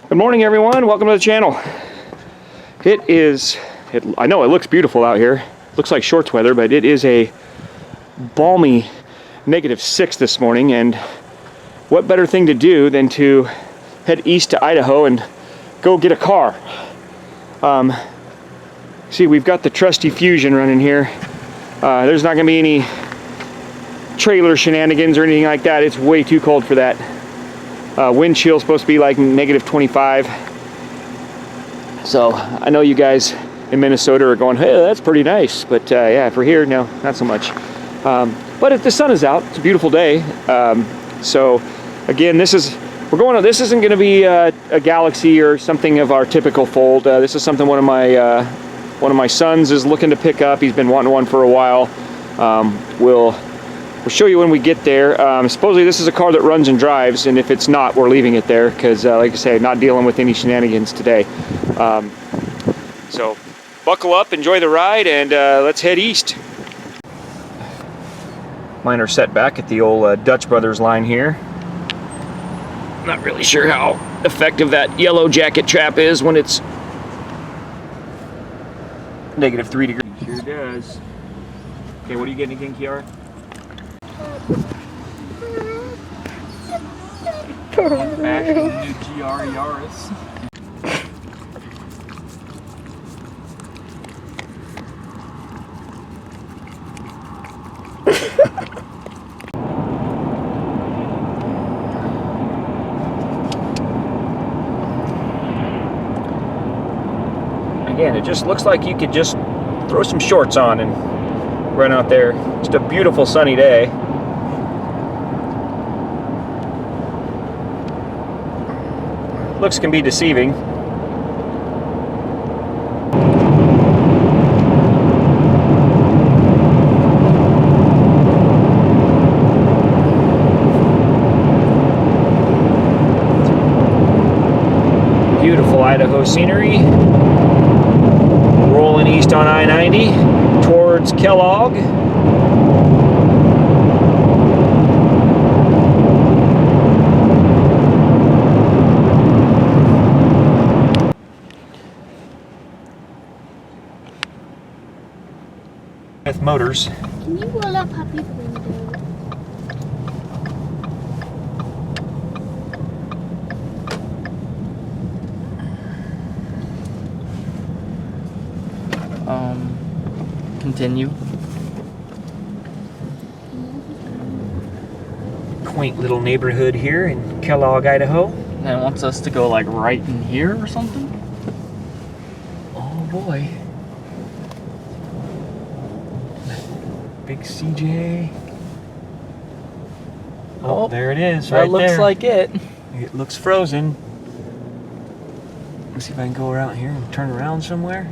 Good morning, everyone. Welcome to the channel. I know it looks beautiful out here. Looks like shorts weather, but it is a balmy -6 this morning, and what better thing to do than to head east to Idaho and go get a car. See, we've got the trusty Fusion running here. There's not going to be any trailer shenanigans or anything like that. It's way too cold for that. Wind chill is supposed to be like -25. So I know you guys in Minnesota are going, hey, that's pretty nice. But yeah, for here, no, not so much. But if the sun is out, it's a beautiful day. So again, this isn't going to be a Galaxy or something of our typical fold. This is something one of my sons is looking to pick up. He's been wanting one for a while. We'll show you when we get there. Supposedly this is a car that runs and drives, and if it's not, we're leaving it there because, like I say, not dealing with any shenanigans today. So buckle up, enjoy the ride, and let's head east. Minor setback at the old Dutch Brothers line here. Not really sure how effective that yellow jacket trap is when it's -3 degrees. Sure does. Okay, what are you getting again, Kiara? Back in the new GR Yaris. Again, it just looks like you could just throw some shorts on and run out there. Just a beautiful sunny day. Looks can be deceiving. Beautiful Idaho scenery. Rolling east on I-90 towards Kellogg. With motors. Can you roll up Happy window? Continue. Quaint little neighborhood here in Kellogg, Idaho. And it wants us to go like right in here or something? Oh boy. Big CJ. Oh, there it is, right there. That looks like it. It looks frozen. Let's see if I can go around here and turn around somewhere.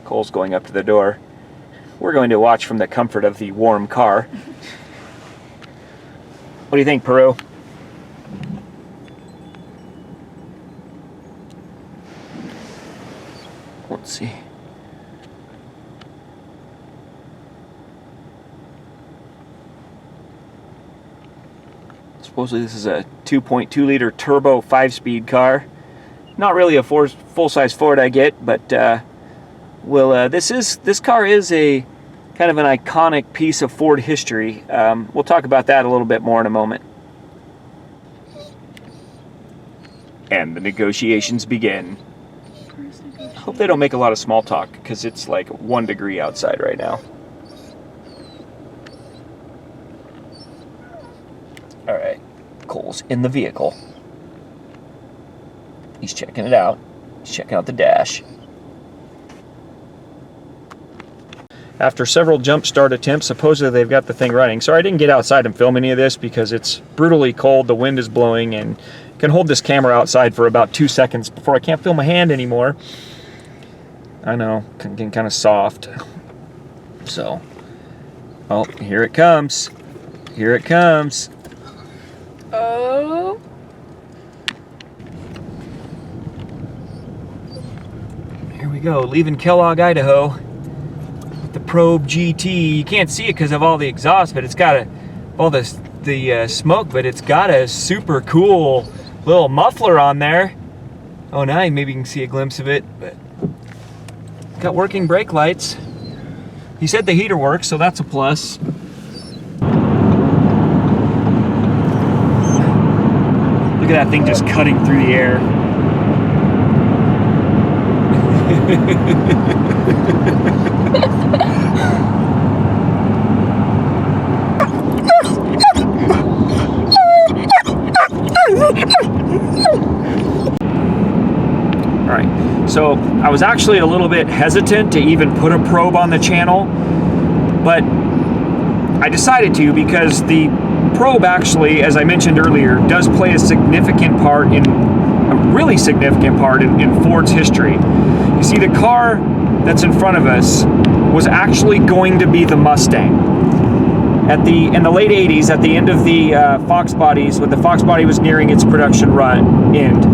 Cole's going up to the door. We're going to watch from the comfort of the warm car. What do you think, Peru? Let's see. Supposedly this is a 2.2 liter turbo 5-speed car. Not really a full-size Ford I get, but this car is a kind of an iconic piece of Ford history. We'll talk about that a little bit more in a moment. And the negotiations begin. Hope they don't make a lot of small talk because it's like 1 degree outside right now. All right, Cole's in the vehicle. He's checking it out. He's checking out the dash. After several jump start attempts, supposedly they've got the thing running. Sorry I didn't get outside and film any of this because it's brutally cold, the wind is blowing, and I can hold this camera outside for about 2 seconds before I can't feel my hand anymore. I know, getting kind of soft. So, oh, here it comes. Here it comes. Oh. Here we go, leaving Kellogg, Idaho. The Probe GT. You can't see it because of all the exhaust, but it's got all the smoke, but it's got a super cool Little muffler on there. Oh, now maybe you can see a glimpse of it. But got working brake lights. He said the heater works, so that's a plus. Look at that thing just cutting through the air. All right, so I was actually a little bit hesitant to even put a probe on the channel, but I decided to because the probe actually, as I mentioned earlier, does play a significant part in, a really significant part in Ford's history. You see, the car that's in front of us was actually going to be the Mustang. In the late 80s, at the end of the Fox bodies, when the Fox body was nearing its production run end,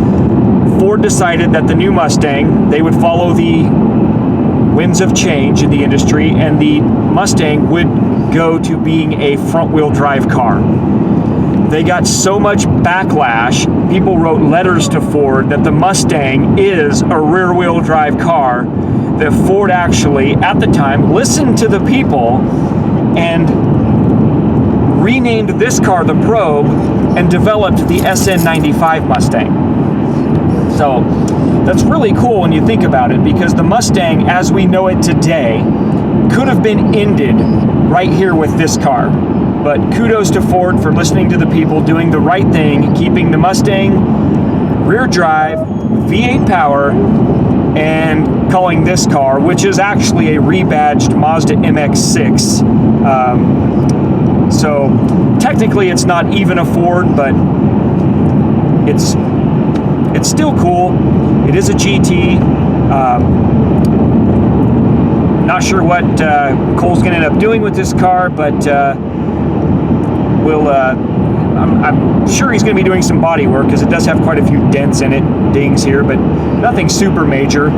Ford decided that the new Mustang, they would follow the winds of change in the industry, and the Mustang would go to being a front-wheel drive car. They got so much backlash, people wrote letters to Ford that the Mustang is a rear-wheel drive car, that Ford actually, at the time, listened to the people and renamed this car the Probe and developed the SN95 Mustang. So that's really cool when you think about it, because the Mustang as we know it today could have been ended right here with this car. But kudos to Ford for listening to the people, doing the right thing, keeping the Mustang rear drive, V8 power, and calling this car, which is actually a rebadged Mazda MX-6. So technically it's not even a Ford, but it's still cool. It is a GT. Not sure what Cole's gonna end up doing with this car, but I'm sure he's gonna be doing some body work, because it does have quite a few dents in it, dings here, but nothing super major.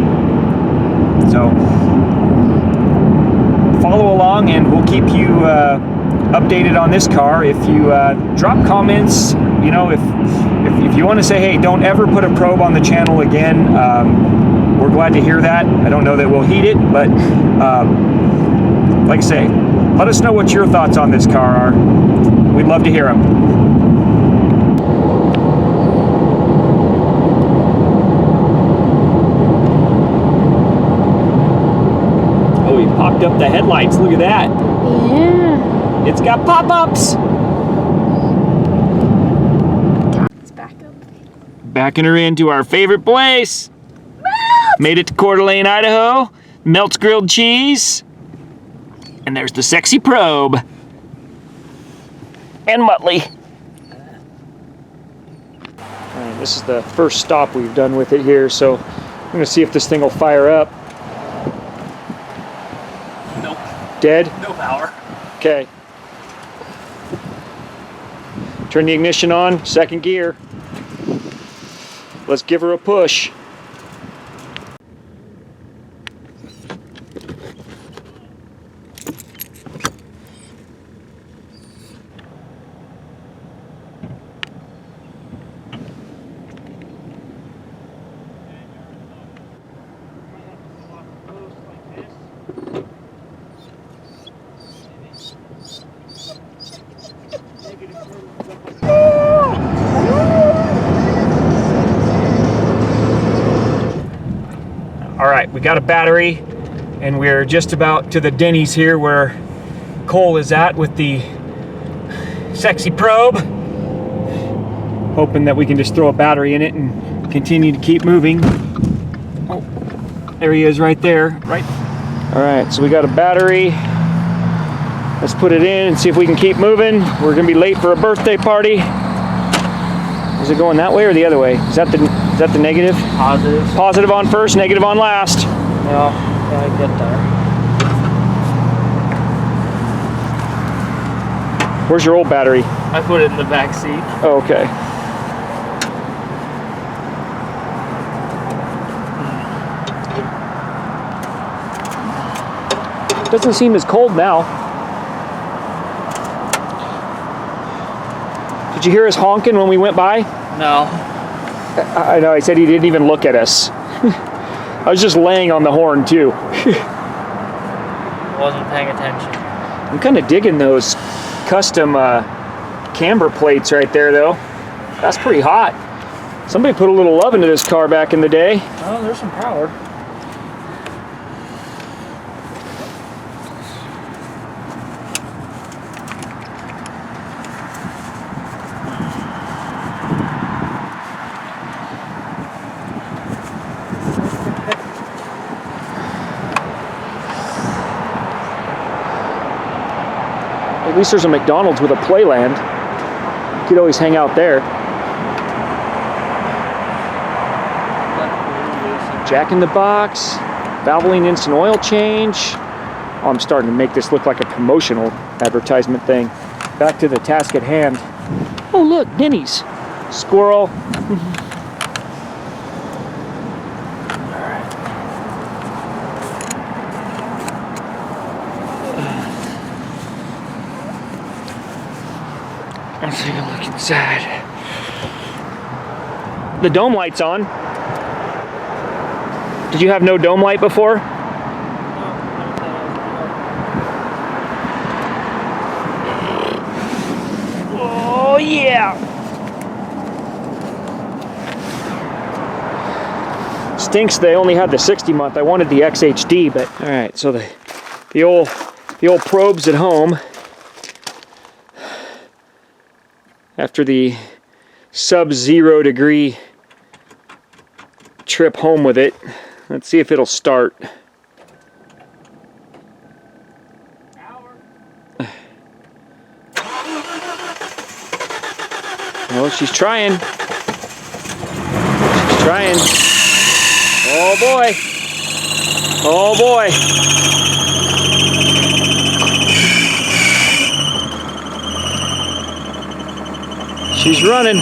So follow along and we'll keep you updated on this car. If you drop comments, you know, if you want to say, hey, don't ever put a probe on the channel again, we're glad to hear that. I don't know that we'll heed it, but like I say, let us know what your thoughts on this car are. We'd love to hear them. Oh, he popped up the headlights. Look at that. Yeah. It's got pop-ups. It's back up. Backing her into our favorite place. Made it to Coeur d'Alene, Idaho. Melts grilled cheese. And there's the sexy Probe. And Muttley. Alright, this is the first stop we've done with it here, so I'm gonna see if this thing will fire up. Nope. Dead? No power. Okay. Turn the ignition on, second gear. Let's give her a push. All right, we got a battery, and we're just about to the Denny's here where Cole is at with the sexy Probe. Hoping that we can just throw a battery in it and continue to keep moving. Oh, there he is right there. Right. All right, so we got a battery. Let's put it in and see if we can keep moving. We're gonna be late for a birthday party. Is it going that way or the other way? Is that the negative? Positive. Positive on first, negative on last. Yeah, I get there. Where's your old battery? I put it in the back seat. Oh, okay. Doesn't seem as cold now. Did you hear us honking when we went by? No. I know, he said he didn't even look at us. I was just laying on the horn too. Wasn't paying attention. I'm kind of digging those custom camber plates right there though. That's pretty hot. Somebody put a little love into this car back in the day. Oh, there's some power. At least there's a McDonald's with a playland. You could always hang out there. Jack in the Box, Valvoline instant oil change. Oh, I'm starting to make this look like a promotional advertisement thing. Back to the task at hand. Oh look, Denny's. Squirrel. Let's take a look inside. The dome light's on. Did you have no dome light before? Oh yeah! Stinks they only had the 60 month. I wanted the XHD, but all right. So the old probe's at home. After the sub-0 degree trip home with it, let's see if it'll start. Oh, she's trying. She's trying. Oh boy. Oh boy. She's running.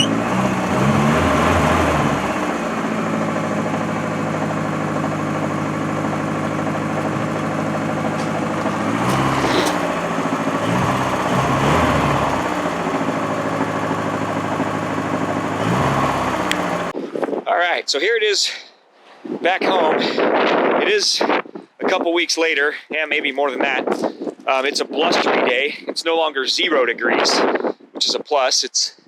All right, so here it is back home. It is a couple weeks later, and maybe more than that. It's a blustery day. It's no longer 0 degrees, which is a plus. It's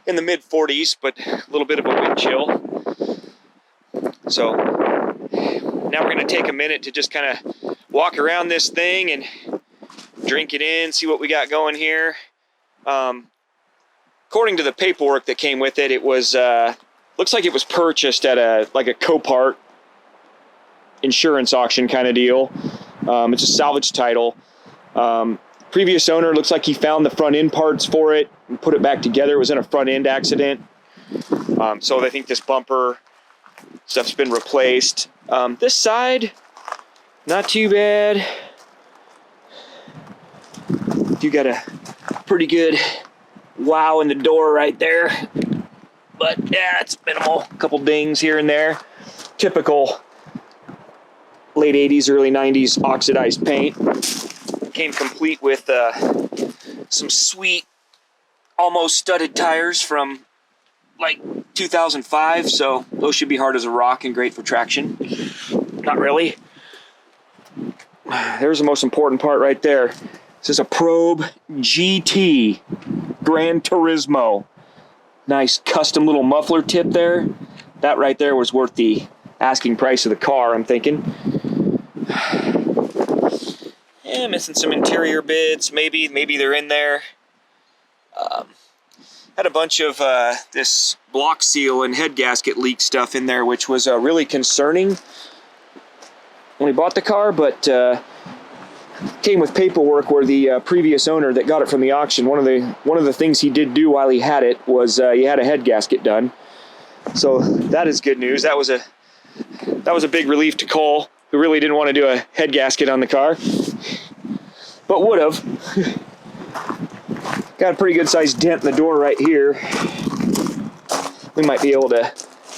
in the mid 40s, but a little bit of a wind chill. So now we're going to take a minute to just kind of walk around this thing and drink it in, see what we got going here. According to the paperwork that came with it, it was looks like it was purchased at a Copart insurance auction kind of deal. It's a salvage title. Previous owner looks like he found the front end parts for it and put it back together. It was in a front end accident. So I think this bumper stuff's been replaced. This side, not too bad. You got a pretty good wow in the door right there. But yeah, it's minimal. A couple dings here and there. Typical late 80s, early 90s oxidized paint. Came complete with some sweet, almost studded tires from like 2005, so those should be hard as a rock and great for traction. Not really. There's the most important part right there. This is a Probe GT Gran Turismo. Nice custom little muffler tip there. That right there was worth the asking price of the car, I'm thinking. Yeah, missing some interior bits. Maybe they're in there. Had a bunch of this block seal and head gasket leak stuff in there, which was really concerning when we bought the car, but came with paperwork where the previous owner that got it from the auction, one of the things he did do while he had it was he had a head gasket done. So that is good news. That was a big relief to Cole, who really didn't want to do a head gasket on the car, but would have. Got a pretty good sized dent in the door right here. We might be able to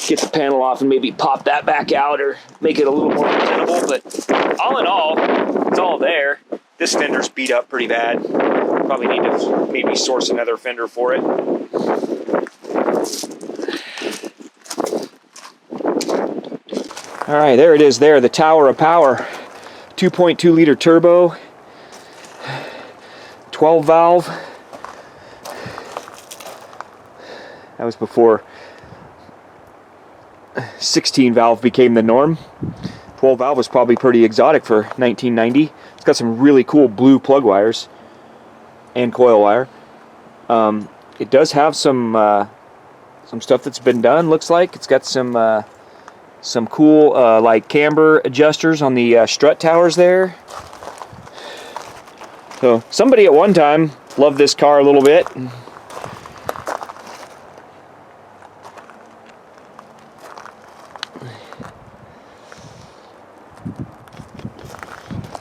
get the panel off and maybe pop that back out or make it a little more presentable, but all in all, it's all there. This fender's beat up pretty bad. Probably need to maybe source another fender for it. All right, there it is there, the Tower of Power. 2.2 liter turbo, 12 valve. That was before 16 valve became the norm. 12 valve was probably pretty exotic for 1990. It's got some really cool blue plug wires and coil wire. It does have some stuff that's been done. Looks like it's got some cool like camber adjusters on the strut towers there. So somebody at one time loved this car a little bit.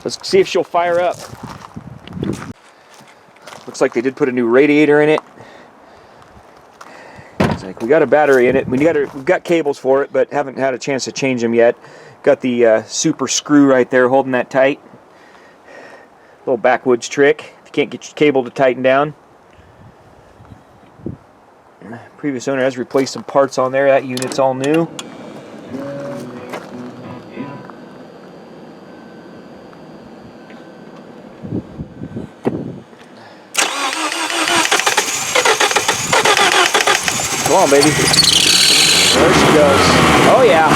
Let's see if she'll fire up. Looks like they did put a new radiator in it. It's like we got a battery in it. We've got cables for it, but haven't had a chance to change them yet. Got the super screw right there holding that tight. Little backwoods trick if you can't get your cable to tighten down. Previous owner has replaced some parts on there. That unit's all new. Come on, baby. There she goes. Oh, yeah.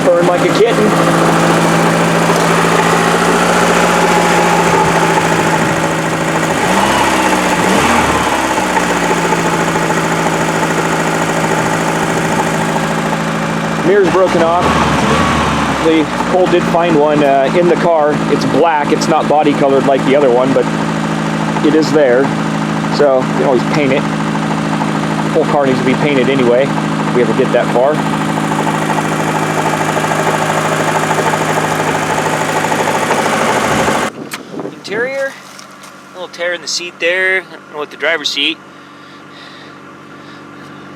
Burn like a kitten. Mirror's broken off. Cole did find one in the car. It's black. It's not body colored like the other one, but it is there. So you can always paint it. The whole car needs to be painted anyway, if we ever get that far. Interior, a little tear in the seat there. I don't know what the driver's seat.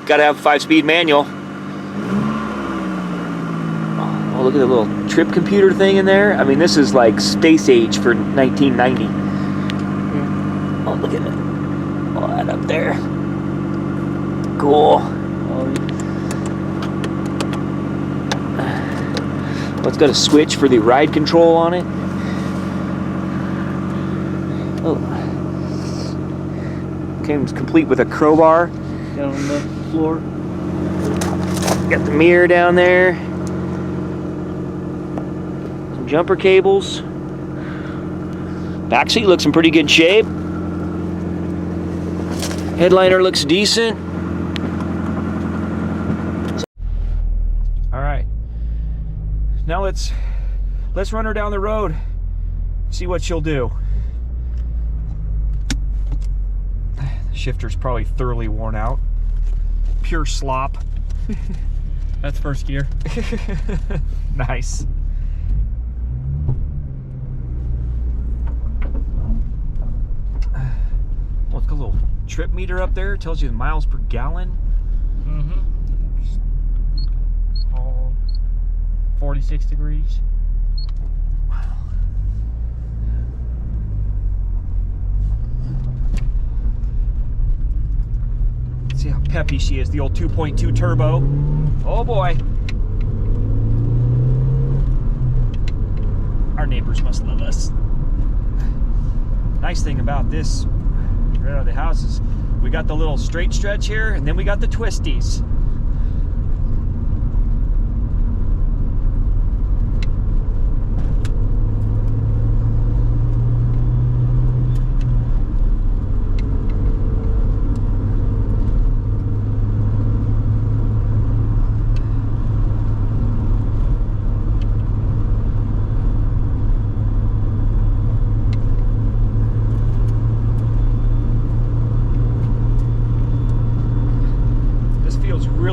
Got to have a 5-speed manual. Oh, look at the little trip computer thing in there. I mean, this is like space age for 1990. Oh, look at it. All that up there. Cool. Oh, it's got a switch for the ride control on it. Oh. Comes complete with a crowbar. Down on the floor. Got the mirror down there. Some jumper cables. Back seat looks in pretty good shape. Headliner looks decent. All right. Now let's run her down the road. See what she'll do. The shifter's probably thoroughly worn out. Pure slop. That's first gear. Nice. Well, it's got a little trip meter up there. It tells you the miles per gallon. Mm-hmm. All 46 degrees. Wow. Let's see how peppy she is. The old 2.2 turbo. Oh boy. Our neighbors must love us. Nice thing about this right out of the house is we got the little straight stretch here, and then we got the twisties.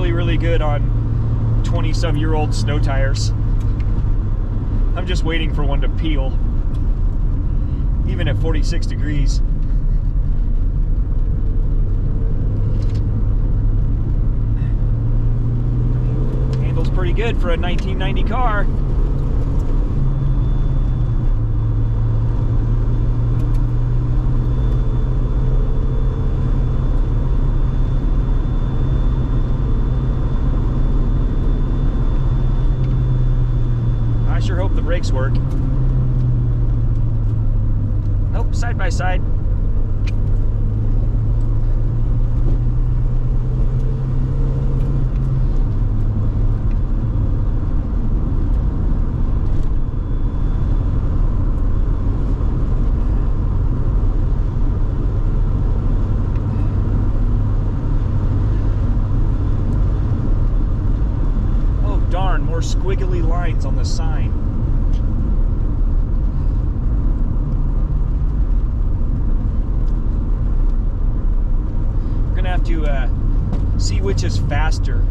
Really good on 20-some-year-old snow tires. I'm just waiting for one to peel, even at 46 degrees. Handles pretty good for a 1990 car. brakes work. Oh, side by side. More squiggly lines on the sign. We're gonna have to see which is faster,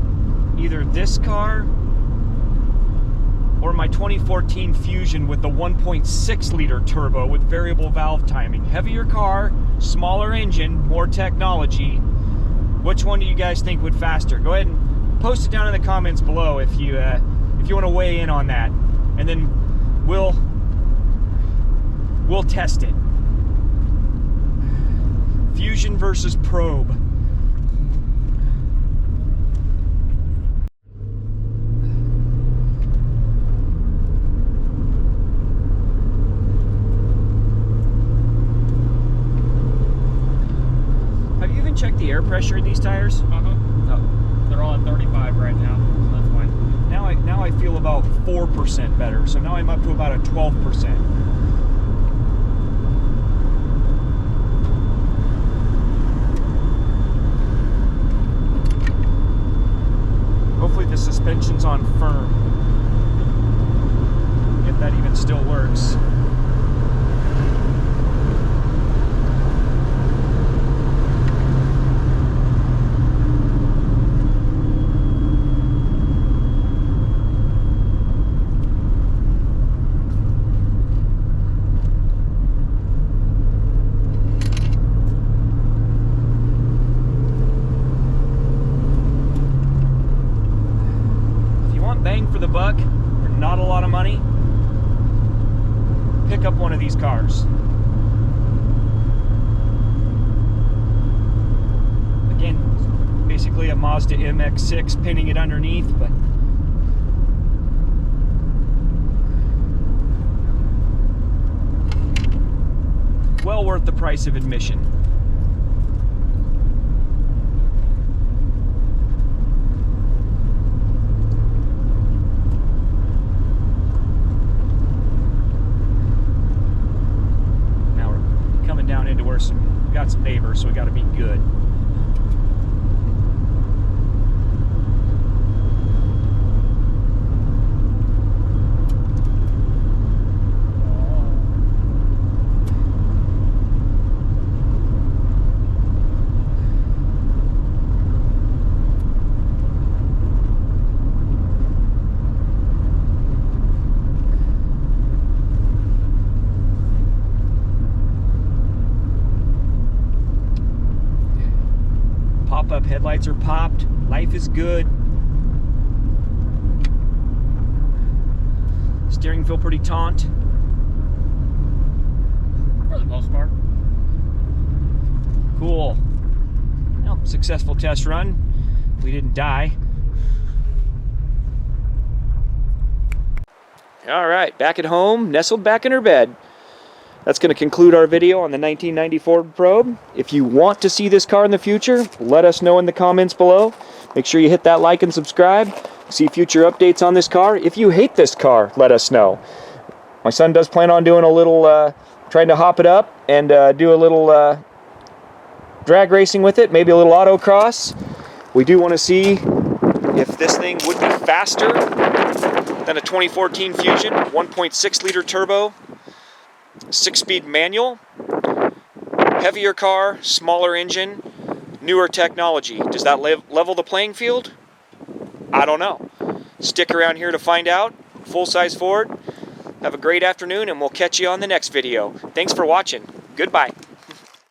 either this car or my 2014 Fusion with the 1.6 liter turbo with variable valve timing. Heavier car, smaller engine, more technology. Which one do you guys think would faster? Go ahead and post it down in the comments below if you want to weigh in on that, and then we'll test it. Fusion versus Probe. Have you even checked the air pressure in these tires? Uh-huh. Oh. They're all at 35 right now, so that's fine. Now I feel about 4% better, so now I'm up to about a 12%. Hopefully the suspension's on firm, if that even still works. Bang for the buck, for not a lot of money, pick up one of these cars. Again, basically a Mazda MX-6, pinning it underneath, but well worth the price of admission. Down into where we got some neighbors, so we got to be good. Pop-up headlights are popped. Life is good. Steering feel pretty taut. For the most part. Cool. Well, successful test run. We didn't die. All right, back at home, nestled back in her bed. That's going to conclude our video on the 1990 Ford Probe. If you want to see this car in the future, let us know in the comments below. Make sure you hit that like and subscribe. See future updates on this car. If you hate this car, let us know. My son does plan on doing a little, trying to hop it up and do a little drag racing with it, maybe a little autocross. We do want to see if this thing would be faster than a 2014 Fusion, 1.6 liter turbo. 6-speed manual, heavier car, smaller engine, newer technology. Does that level the playing field? I don't know. Stick around here to find out. FullSizeFord. Have a great afternoon, and we'll catch you on the next video. Thanks for watching. Goodbye.